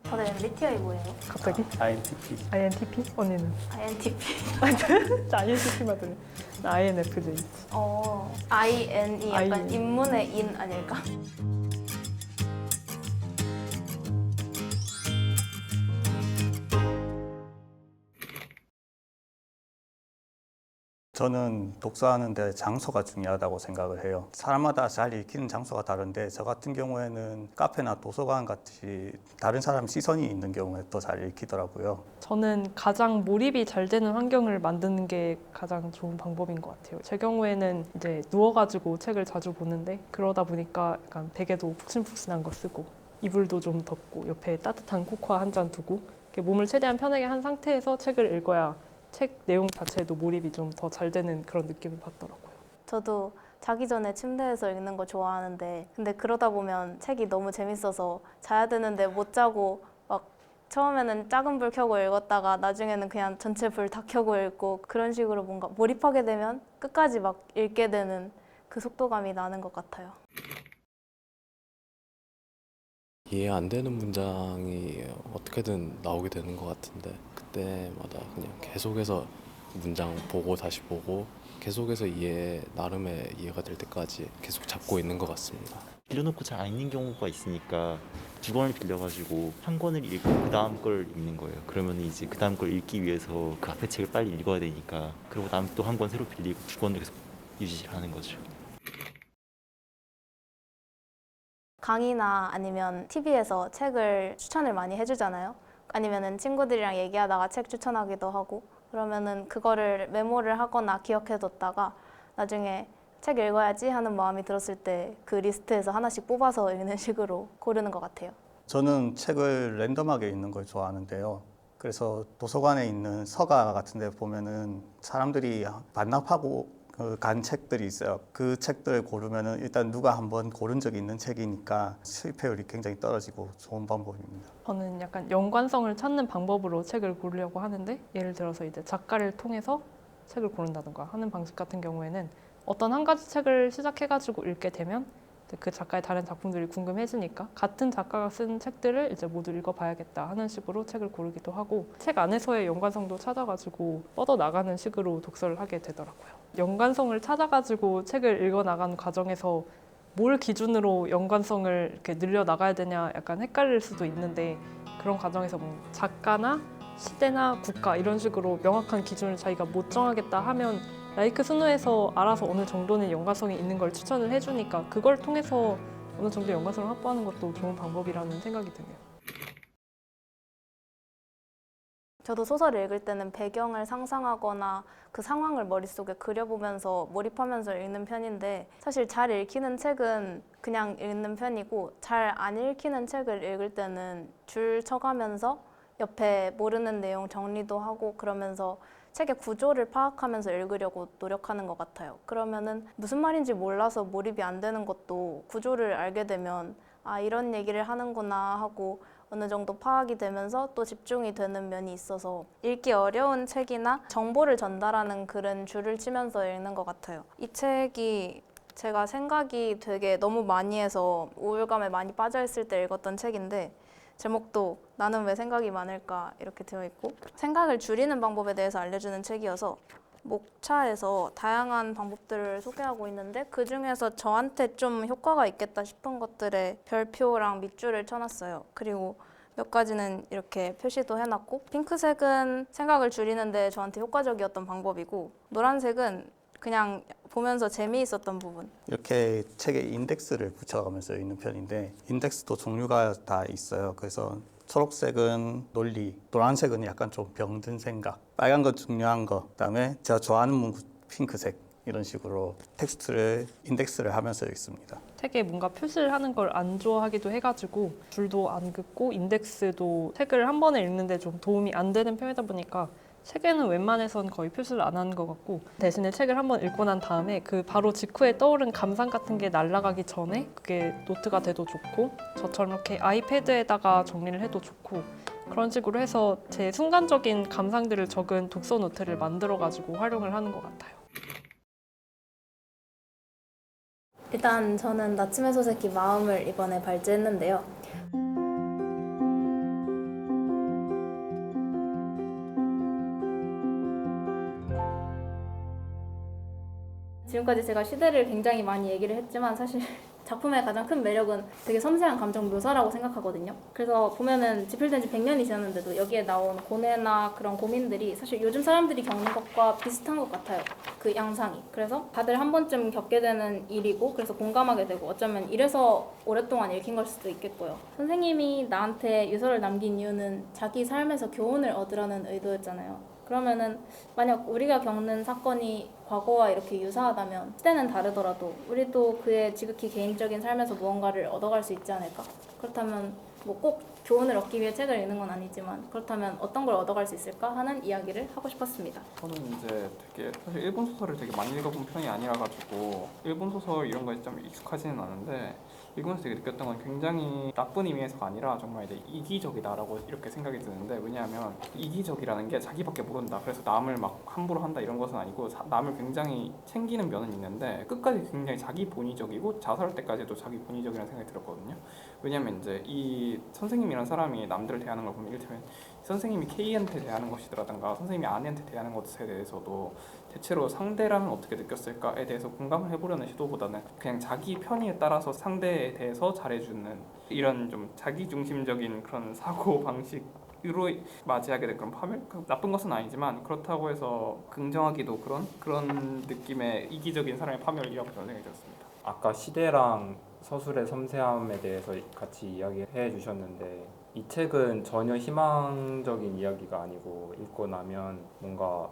다들 MBTI 뭐예요? 갑자기? INTP. INTP? 언니는? INTP. 나 INTP만 들려. 나 INFJ. IN이 약간 IN. 인문의 인 아닐까? 저는 독서하는데 장소가 중요하다고 생각을 해요. 사람마다 잘 읽히는 장소가 다른데 저 같은 경우에는 카페나 도서관 같이 다른 사람 시선이 있는 경우에 더 잘 읽히더라고요. 저는 가장 몰입이 잘 되는 환경을 만드는 게 가장 좋은 방법인 것 같아요. 제 경우에는 이제 누워가지고 책을 자주 보는데 그러다 보니까 약간 베개도 푹신푹신한 거 쓰고 이불도 좀 덮고 옆에 따뜻한 코코아 한 잔 두고 이렇게 몸을 최대한 편하게 한 상태에서 책을 읽어야 책 내용 자체에도 몰입이 좀 더 잘 되는 그런 느낌을 받더라고요. 저도 자기 전에 침대에서 읽는 거 좋아하는데 근데 그러다 보면 책이 너무 재밌어서 자야 되는데 못 자고 막 처음에는 작은 불 켜고 읽었다가 나중에는 그냥 전체 불 다 켜고 읽고 그런 식으로 뭔가 몰입하게 되면 끝까지 막 읽게 되는 그 속도감이 나는 것 같아요. 이해 안 되는 문장이 어떻게든 나오게 되는 것 같은데 그때마다 그냥 계속해서 문장 보고 다시 보고 계속해서 나름의 이해가 될 때까지 계속 잡고 있는 것 같습니다. 빌려놓고 잘 안 읽는 경우가 있으니까 두 권을 빌려가지고 한 권을 읽고 그 다음 걸 읽는 거예요. 그러면 이제 그 다음 걸 읽기 위해서 그 앞에 책을 빨리 읽어야 되니까 그리고 다음 또 한 권 새로 빌리고 두 권을 계속 유지하는 거죠. 강의나 아니면 TV에서 책을 추천을 많이 해주잖아요. 아니면은 친구들이랑 얘기하다가 책 추천하기도 하고 그러면은 그거를 메모를 하거나 기억해뒀다가 나중에 책 읽어야지 하는 마음이 들었을 때 그 리스트에서 하나씩 뽑아서 읽는 식으로 고르는 것 같아요. 저는 책을 랜덤하게 읽는 걸 좋아하는데요. 그래서 도서관에 있는 서가 같은 데 보면은 사람들이 반납하고 간 책들이 있어요. 그 책들 고르면은 일단 누가 한번 고른 적이 있는 책이니까 실패율이 굉장히 떨어지고 좋은 방법입니다. 저는 약간 연관성을 찾는 방법으로 책을 고르려고 하는데 예를 들어서 이제 작가를 통해서 책을 고른다든가 하는 방식 같은 경우에는 어떤 한 가지 책을 시작해가지고 읽게 되면 그 작가의 다른 작품들이 궁금해지니까 같은 작가가 쓴 책들을 이제 모두 읽어봐야겠다 하는 식으로 책을 고르기도 하고 책 안에서의 연관성도 찾아가지고 뻗어나가는 식으로 독서를 하게 되더라고요. 연관성을 찾아가지고 책을 읽어나가는 과정에서 뭘 기준으로 연관성을 이렇게 늘려나가야 되냐 약간 헷갈릴 수도 있는데 그런 과정에서 뭐 작가나 시대나 국가 이런 식으로 명확한 기준을 자기가 못 정하겠다 하면 라이크 스노에서 알아서 어느 정도는 연관성이 있는 걸 추천을 해주니까 그걸 통해서 어느 정도 연관성을 확보하는 것도 좋은 방법이라는 생각이 드네요. 저도 소설을 읽을 때는 배경을 상상하거나 그 상황을 머릿속에 그려보면서 몰입하면서 읽는 편인데 사실 잘 읽히는 책은 그냥 읽는 편이고 잘 안 읽히는 책을 읽을 때는 줄 쳐가면서 옆에 모르는 내용 정리도 하고 그러면서 책의 구조를 파악하면서 읽으려고 노력하는 것 같아요. 그러면은 무슨 말인지 몰라서 몰입이 안 되는 것도 구조를 알게 되면 아, 이런 얘기를 하는구나 하고 어느 정도 파악이 되면서 또 집중이 되는 면이 있어서 읽기 어려운 책이나 정보를 전달하는 글은 줄을 치면서 읽는 것 같아요. 이 책이 제가 생각이 되게 너무 많이 해서 우울감에 많이 빠져있을 때 읽었던 책인데 제목도 나는 왜 생각이 많을까 이렇게 되어 있고 생각을 줄이는 방법에 대해서 알려주는 책이어서 목차에서 다양한 방법들을 소개하고 있는데 그중에서 저한테 좀 효과가 있겠다 싶은 것들에 별표랑 밑줄을 쳐놨어요. 그리고 몇 가지는 이렇게 표시도 해놨고 핑크색은 생각을 줄이는데 저한테 효과적이었던 방법이고 노란색은 그냥 보면서 재미있었던 부분. 이렇게 책에 인덱스를 붙여가면서 읽는 편인데 인덱스도 종류가 다 있어요. 그래서 초록색은 논리, 노란색은 약간 좀 병든 생각, 빨간 건 중요한 거, 그다음에 제가 좋아하는 문구 핑크색 이런 식으로 텍스트를 인덱스를 하면서 읽습니다. 책에 뭔가 표시를 하는 걸 안 좋아하기도 해가지고 줄도 안 긋고 인덱스도 책을 한 번에 읽는데 좀 도움이 안 되는 편이다 보니까 책에는 웬만해선 거의 표시를 안 하는 것 같고 대신에 책을 한번 읽고 난 다음에 그 바로 직후에 떠오른 감상 같은 게 날아가기 전에 그게 노트가 돼도 좋고 저처럼 이렇게 아이패드에다가 정리를 해도 좋고 그런 식으로 해서 제 순간적인 감상들을 적은 독서 노트를 만들어가지고 활용을 하는 것 같아요. 일단 저는 나츠메 소세키 마음을 이번에 발제했는데요. 지금까지 제가 시대를 굉장히 많이 얘기를 했지만 사실 작품의 가장 큰 매력은 되게 섬세한 감정 묘사라고 생각하거든요. 그래서 보면은 집필된 지 100년이 지났는데도 여기에 나온 고뇌나 그런 고민들이 사실 요즘 사람들이 겪는 것과 비슷한 것 같아요. 그 양상이. 그래서 다들 한 번쯤 겪게 되는 일이고 그래서 공감하게 되고 어쩌면 이래서 오랫동안 읽힌 걸 수도 있겠고요. 선생님이 나한테 유서를 남긴 이유는 자기 삶에서 교훈을 얻으라는 의도였잖아요. 그러면은 만약 우리가 겪는 사건이 과거와 이렇게 유사하다면 시대는 다르더라도 우리도 그의 지극히 개인적인 삶에서 무언가를 얻어갈 수 있지 않을까? 그렇다면 뭐 꼭 교훈을 얻기 위해 책을 읽는 건 아니지만 그렇다면 어떤 걸 얻어갈 수 있을까 하는 이야기를 하고 싶었습니다. 저는 이제 되게 사실 일본 소설을 되게 많이 읽어본 편이 아니라 가지고 일본 소설 이런 거에 좀 익숙하지는 않은데 읽으면서 되게 느꼈던 건 굉장히 나쁜 의미에서가 아니라 정말 이제 이기적이다라고 이렇게 생각이 드는데, 왜냐하면 이기적이라는 게 자기밖에 모른다, 그래서 남을 막 함부로 한다 이런 것은 아니고 남을 굉장히 챙기는 면은 있는데 끝까지 굉장히 자기 본위적이고 자살할 때까지도 자기 본위적이라는 생각이 들었거든요. 왜냐하면 이제 이 선생님이라는 사람이 남들을 대하는 걸 보면 이를테면 선생님이 K한테 대하는 것이라든가 선생님이 아내한테 대하는 것에 대해서도 대체로 상대라면 어떻게 느꼈을까에 대해서 공감을 해보려는 시도보다는 그냥 자기 편의에 따라서 상대에 대해서 잘해주는 이런 좀 자기중심적인 그런 사고 방식으로 맞이하게 된 그런 파멸? 나쁜 것은 아니지만 그렇다고 해서 긍정하기도 그런 느낌의 이기적인 사람의 파멸이라고 저는 생각이 들었습니다. 아까 시대랑 서술의 섬세함에 대해서 같이 이야기해 주셨는데 이 책은 전혀 희망적인 이야기가 아니고 읽고 나면 뭔가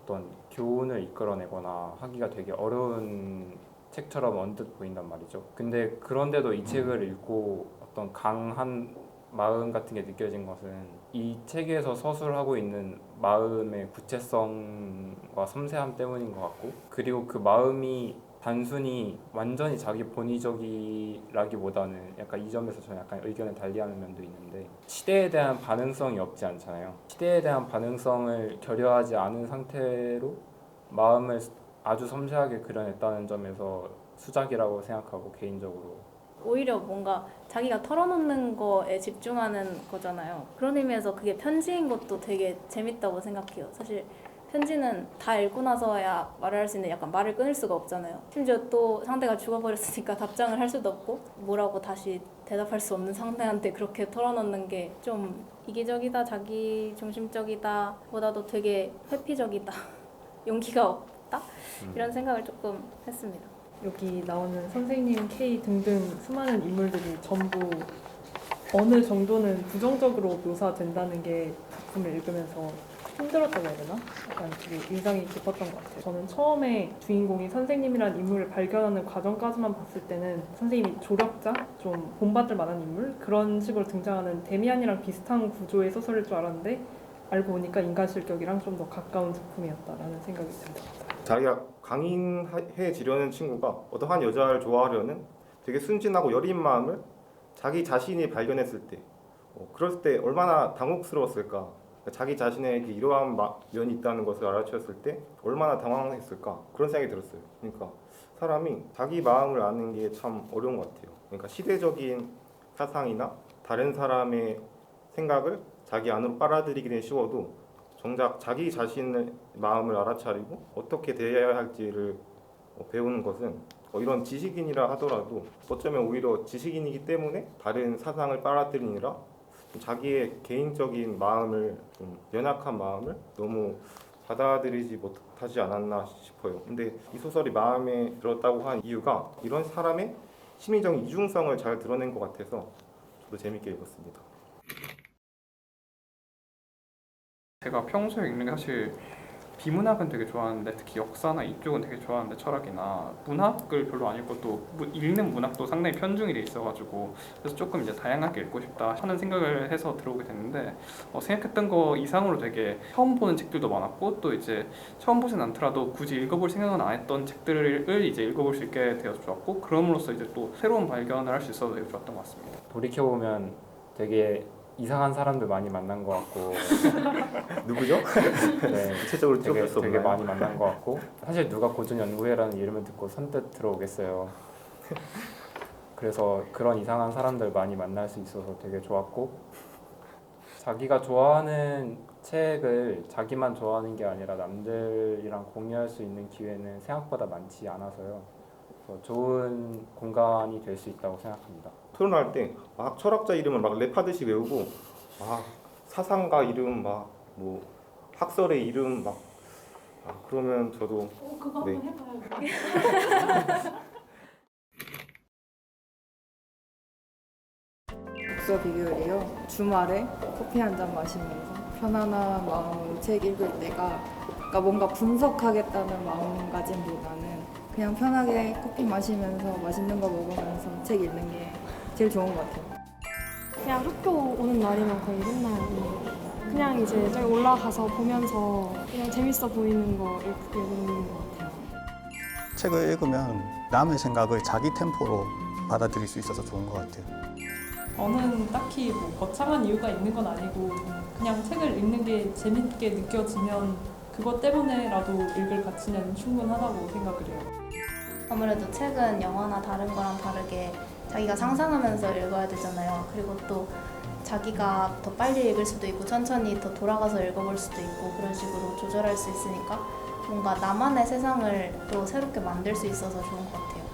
어떤 교훈을 이끌어내거나 하기가 되게 어려운 책처럼 언뜻 보인단 말이죠. 근데 그런데도 이 책을 읽고 어떤 강한 마음 같은 게 느껴진 것은 이 책에서 서술하고 있는 마음의 구체성과 섬세함 때문인 것 같고, 그리고 그 마음이 단순히 완전히 자기 본위적이라기보다는 약간 이 점에서 저는 약간 의견을 달리하는 면도 있는데, 시대에 대한 반응성이 없지 않잖아요. 시대에 대한 반응성을 결여하지 않은 상태로 마음을 아주 섬세하게 그려냈다는 점에서 수작이라고 생각하고, 개인적으로 오히려 뭔가 자기가 털어놓는 거에 집중하는 거잖아요. 그런 의미에서 그게 편지인 것도 되게 재밌다고 생각해요. 사실 편지는 다 읽고 나서야 말을 할 수 있는, 약간 말을 끊을 수가 없잖아요. 심지어 또 상대가 죽어버렸으니까 답장을 할 수도 없고 뭐라고 다시 대답할 수 없는 상대한테 그렇게 털어놓는 게 좀 이기적이다, 자기 중심적이다 보다도 되게 회피적이다, 용기가 없다, 이런 생각을 조금 했습니다. 여기 나오는 선생님, K 등등 수많은 인물들이 전부 어느 정도는 부정적으로 묘사된다는 게 작품을 읽으면서 힘들었다고 해야 되나? 약간 되게 인상이 깊었던 것 같아요. 저는 처음에 주인공이 선생님이란 인물을 발견하는 과정까지만 봤을 때는 선생님이 조력자? 좀 본받을 만한 인물? 그런 식으로 등장하는 데미안이랑 비슷한 구조의 소설일 줄 알았는데 알고 보니까 인간실격이랑 좀 더 가까운 작품이었다라는 생각이 듭니다. 자기가 강인해지려는 친구가 어떤 한 여자를 좋아하려는 되게 순진하고 여린 마음을 자기 자신이 발견했을 때, 그럴 때 얼마나 당혹스러웠을까. 자기 자신에게 이러한 면이 있다는 것을 알아채었을 때 얼마나 당황했을까, 그런 생각이 들었어요. 그러니까 사람이 자기 마음을 아는 게 참 어려운 것 같아요. 그러니까 시대적인 사상이나 다른 사람의 생각을 자기 안으로 빨아들이기는 쉬워도 정작 자기 자신의 마음을 알아차리고 어떻게 대해야 할지를 배우는 것은 이런 지식인이라 하더라도 어쩌면 오히려 지식인이기 때문에 다른 사상을 빨아들이느라 자기의 개인적인 마음을, 좀 연약한 마음을 너무 받아들이지 못하지 않았나 싶어요. 근데 이 소설이 마음에 들었다고 한 이유가 이런 사람의 심리적인 이중성을 잘 드러낸 것 같아서 저도 재밌게 읽었습니다. 제가 평소에 읽는 게 사실 비문학은 되게 좋아하는데 특히 역사나 이쪽은 되게 좋아하는데 철학이나 문학을 별로 안 읽고 또 읽는 문학도 상당히 편중이 돼 있어가지고 그래서 조금 이제 다양하게 읽고 싶다 하는 생각을 해서 들어오게 됐는데 생각했던 거 이상으로 되게 처음 보는 책들도 많았고 또 이제 처음 보진 않더라도 굳이 읽어볼 생각은 안 했던 책들을 이제 읽어볼 수 있게 되어서 좋았고 그럼으로써 이제 또 새로운 발견을 할 수 있어서 되게 좋았던 것 같습니다. 돌이켜보면 되게 이상한 사람들 많이 만난 것 같고 누구죠? 네, 구체적으로 되게 수 없나요? 많이 만난 것 같고, 사실 누가 고준연구회라는 이름을 듣고 선뜻 들어오겠어요. 그래서 그런 이상한 사람들 많이 만날 수 있어서 되게 좋았고, 자기가 좋아하는 책을 자기만 좋아하는 게 아니라 남들이랑 공유할 수 있는 기회는 생각보다 많지 않아서요. 그래서 좋은 공간이 될 수 있다고 생각합니다. 토론할 때 막 철학자 이름을 막 랩하듯이 외우고 막 사상가 이름 막 뭐 학설의 이름 막 그러면 저도 그거 네. 한번 해봐요. 독서 비결이요. 주말에 커피 한 잔 마시면서 편안한 마음으로 책 읽을 때가 그러니까 뭔가 분석하겠다는 마음가짐보다는 그냥 편하게 커피 마시면서 맛있는 거 먹으면서 책 읽는 게 제일 좋은 것 같아요. 그냥 학교 오는 날이면 거의 맨날 있는 것 같아요. 그냥 이제 저기 올라가서 보면서 그냥 재밌어 보이는 거 읽는 것 같아요. 책을 읽으면 남의 생각을 자기 템포로 받아들일 수 있어서 좋은 것 같아요. 저는 딱히 뭐 거창한 이유가 있는 건 아니고 그냥 책을 읽는 게 재밌게 느껴지면 그것 때문에라도 읽을 가치는 충분하다고 생각을 해요. 아무래도 책은 영화나 다른 거랑 다르게 자기가 상상하면서 읽어야 되잖아요. 그리고 또 자기가 더 빨리 읽을 수도 있고 천천히 더 돌아가서 읽어볼 수도 있고 그런 식으로 조절할 수 있으니까 뭔가 나만의 세상을 또 새롭게 만들 수 있어서 좋은 것 같아요.